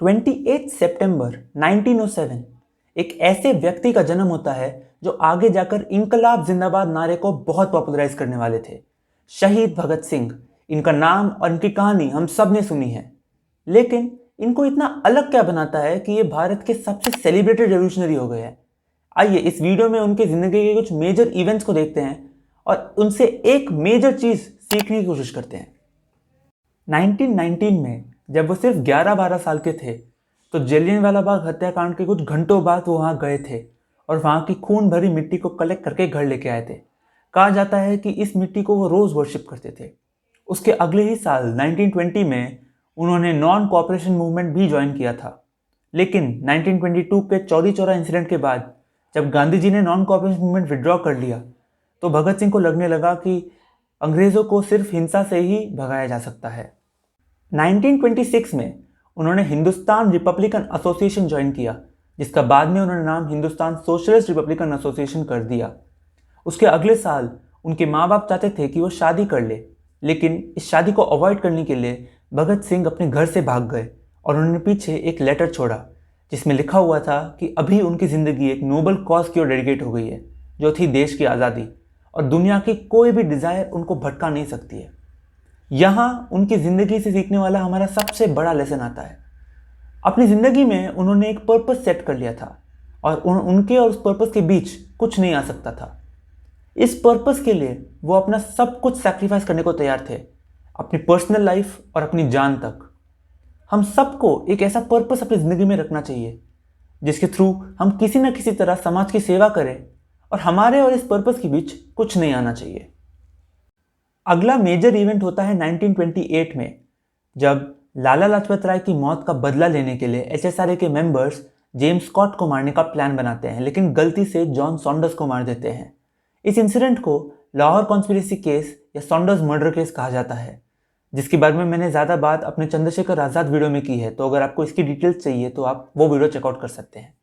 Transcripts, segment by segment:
28 सितंबर 1907 एक ऐसे व्यक्ति का जन्म होता है जो आगे जाकर इंकलाब जिंदाबाद नारे को बहुत पॉपुलराइज करने वाले थे। शहीद भगत सिंह। इनका नाम और इनकी कहानी हम सब ने सुनी है, लेकिन इनको इतना अलग क्या बनाता है कि ये भारत के सबसे सेलिब्रेटेड रेवोल्यूशनरी हो गए हैं। आइए इस वीडियो में उनकी जिंदगी के कुछ मेजर इवेंट्स को देखते हैं और उनसे एक मेजर चीज सीखने की कोशिश करते हैं। 1919 में जब वो सिर्फ 11-12 साल के थे तो जलियांवाला बाग हत्याकांड के कुछ घंटों बाद वो वहाँ गए थे और वहाँ की खून भरी मिट्टी को कलेक्ट करके घर लेके आए थे। कहा जाता है कि इस मिट्टी को वो रोज वर्शिप करते थे। उसके अगले ही साल 1920 में उन्होंने नॉन कोऑपरेशन मूवमेंट भी ज्वाइन किया था। लेकिन 1922 के चौरी चौरा इंसिडेंट के बाद जब गांधी जी ने नॉन कोऑपरेशन मूवमेंट विड्रॉ कर लिया तो भगत सिंह को लगने लगा कि अंग्रेज़ों को सिर्फ हिंसा से ही भगाया जा सकता है। 1926 में उन्होंने हिंदुस्तान रिपब्लिकन एसोसिएशन ज्वाइन किया, जिसका बाद में उन्होंने नाम हिंदुस्तान सोशलिस्ट रिपब्लिकन एसोसिएशन कर दिया। उसके अगले साल उनके माँ बाप चाहते थे कि वो शादी कर ले, लेकिन इस शादी को अवॉइड करने के लिए भगत सिंह अपने घर से भाग गए और उन्होंने पीछे एक लेटर छोड़ा जिसमें लिखा हुआ था कि अभी उनकी ज़िंदगी एक नोबल कॉज की ओर डेडिकेट हो गई है, जो थी देश की आज़ादी, और दुनिया की कोई भी डिज़ायर उनको भटका नहीं सकती है। यहाँ उनकी ज़िंदगी से सीखने वाला हमारा सबसे बड़ा लेसन आता है। अपनी ज़िंदगी में उन्होंने एक पर्पस सेट कर लिया था और उनके और उस पर्पस के बीच कुछ नहीं आ सकता था। इस पर्पस के लिए वो अपना सब कुछ सैक्रिफाइस करने को तैयार थे, अपनी पर्सनल लाइफ और अपनी जान तक। हम सबको एक ऐसा पर्पस अपनी ज़िंदगी में रखना चाहिए जिसके थ्रू हम किसी न किसी तरह समाज की सेवा करें और हमारे और इस पर्पस के बीच कुछ नहीं आना चाहिए। अगला मेजर इवेंट होता है 1928 में, जब लाला लाजपत राय की मौत का बदला लेने के लिए एचएसआरए के मेंबर्स जेम्स स्कॉट को मारने का प्लान बनाते हैं, लेकिन गलती से जॉन सॉन्डर्स को मार देते हैं। इस इंसिडेंट को लाहौर कॉन्स्पिरेसी केस या सॉन्डर्स मर्डर केस कहा जाता है, जिसके बारे में मैंने ज़्यादा बात अपने चंद्रशेखर आज़ाद वीडियो में की है, तो अगर आपको इसकी डिटेल्स चाहिए तो आप वो वीडियो चेकआउट कर सकते हैं।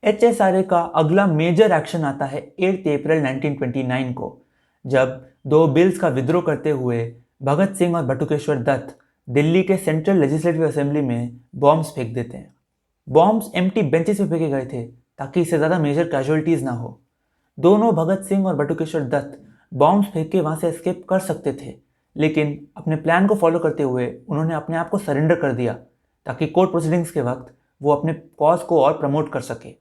एचएसआरए का अगला मेजर एक्शन आता है 8 अप्रैल 1929 को, जब दो बिल्स का विद्रोह करते हुए भगत सिंह और बटुकेश्वर दत्त दिल्ली के सेंट्रल लेजिस्लेटिव असेंबली में बॉम्ब्स फेंक देते हैं। बॉम्ब्स एम्प्टी बेंचेस पे फेंके गए थे ताकि इससे ज़्यादा मेजर कैजुअलिटीज़ ना हो। दोनों भगत सिंह और बटुकेश्वर दत्त बॉम्ब्स फेंक के वहाँ से एस्केप कर सकते थे, लेकिन अपने प्लान को फॉलो करते हुए उन्होंने अपने आप को सरेंडर कर दिया ताकि कोर्ट प्रोसीडिंग्स के वक्त वो अपने कॉज को और प्रमोट कर सके।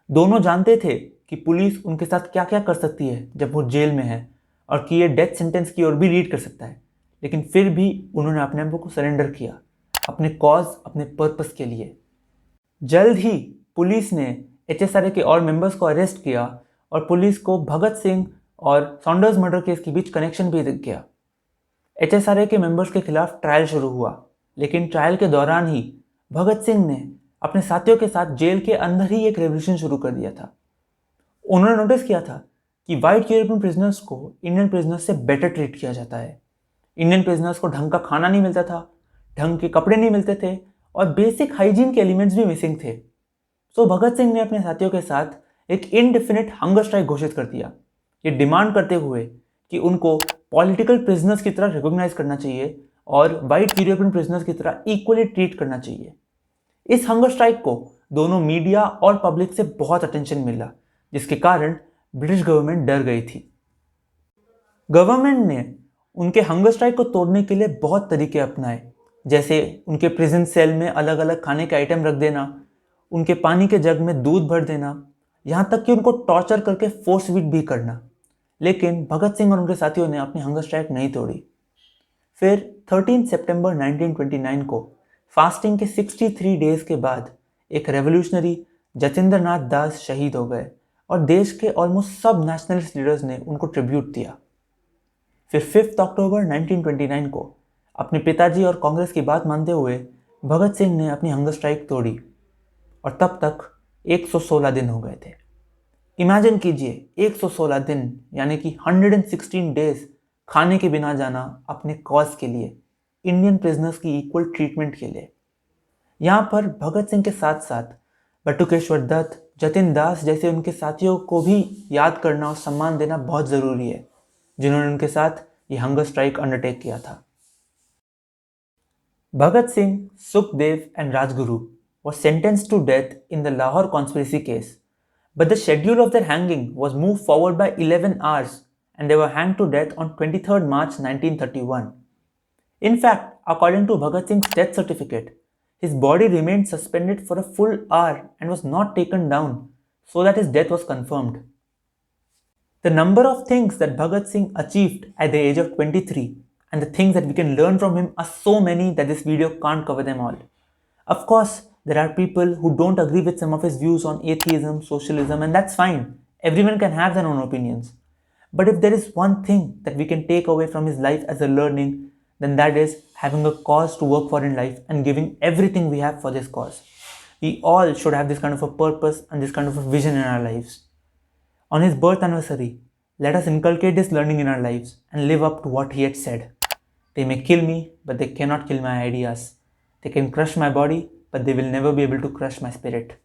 दोनों जानते थे कि पुलिस उनके साथ क्या क्या कर सकती है जब वो जेल में है और कि ये डेथ सेंटेंस की ओर भी लीड कर सकता है, लेकिन फिर भी उन्होंने अपने आप को सरेंडर किया अपने कॉज, अपने पर्पस के लिए। जल्द ही पुलिस ने एचएसआरए के और मेंबर्स को अरेस्ट किया और पुलिस को भगत सिंह और सॉन्डर्स मर्डर केस के बीच कनेक्शन भी दिख गया। एचएसआरए के मेंबर्स के खिलाफ ट्रायल शुरू हुआ, लेकिन ट्रायल के दौरान ही भगत सिंह ने अपने साथियों के साथ जेल के अंदर ही एक रेवोल्यूशन शुरू कर दिया था। उन्होंने नोटिस किया था कि वाइट यूरोपियन प्रिजनर्स को इंडियन प्रिजनर्स से बेटर ट्रीट किया जाता है। इंडियन प्रिजनर्स को ढंग का खाना नहीं मिलता था, ढंग के कपड़े नहीं मिलते थे और बेसिक हाइजीन के एलिमेंट्स भी मिसिंग थे। सो भगत सिंह ने अपने साथियों के साथ एक इनडेफिनिट हंगर स्ट्राइक घोषित कर दिया, ये डिमांड करते हुए कि उनको पॉलिटिकल प्रिजनर्स की तरह रिकॉग्नाइज करना चाहिए और वाइट यूरोपियन प्रिजनर्स की तरह इक्वली ट्रीट करना चाहिए। इस हंगर स्ट्राइक को दोनों मीडिया और पब्लिक से बहुत अटेंशन मिला, जिसके कारण ब्रिटिश गवर्नमेंट डर गई थी। गवर्नमेंट ने उनके हंगर स्ट्राइक को तोड़ने के लिए बहुत तरीके अपनाए, जैसे उनके प्रिजन सेल में अलग अलग खाने के आइटम रख देना, उनके पानी के जग में दूध भर देना, यहाँ तक कि उनको टॉर्चर करके फोर्स फीड भी करना। लेकिन भगत सिंह और उनके साथियों ने अपनी हंगर स्ट्राइक नहीं तोड़ी। फिर 13 सितंबर 1929 को फास्टिंग के 63 डेज के बाद एक रेवोल्यूशनरी जतिंद्र नाथ दास शहीद हो गए और देश के ऑलमोस्ट सब नेशनलिस्ट लीडर्स ने उनको ट्रिब्यूट दिया। फिर 5 अक्टूबर 1929 को अपने पिताजी और कांग्रेस की बात मानते हुए भगत सिंह ने अपनी हंगर स्ट्राइक तोड़ी और तब तक 116 दिन हो गए थे। इमेजिन कीजिए 116 दिन, यानी कि 116 डेज खाने के बिना जाना अपने कॉज के लिए, इंडियन प्रिजनर्स की इक्वल ट्रीटमेंट के लिए। यहाँ पर भगत सिंह के साथ साथ बटुकेश्वर दत्त, जतिन दास जैसे उनके साथियों को भी याद करना और सम्मान देना बहुत ज़रूरी है, जिन्होंने उनके साथ ये हंगर स्ट्राइक अंडरटेक किया था। Bhagat Singh, Sukhdev, and Rajguru were sentenced to death in the Lahore conspiracy case, but the schedule of their hanging was moved forward by 11 hours and they were hanged to death on 23rd March 1931. In fact, according to Bhagat Singh's death certificate, his body remained suspended for a full hour and was not taken down so that his death was confirmed. The number of things that Bhagat Singh achieved at the age of 23 and the things that we can learn from him are so many that this video can't cover them all. Of course, there are people who don't agree with some of his views on atheism, socialism, and that's fine. Everyone can have their own opinions. But if there is one thing that we can take away from his life as a learning, then that is having a cause to work for in life and giving everything we have for this cause. We all should have this kind of a purpose and this kind of a vision in our lives. On his birth anniversary, let us inculcate this learning in our lives and live up to what he had said. They may kill me, but they cannot kill my ideas. They can crush my body, but they will never be able to crush my spirit.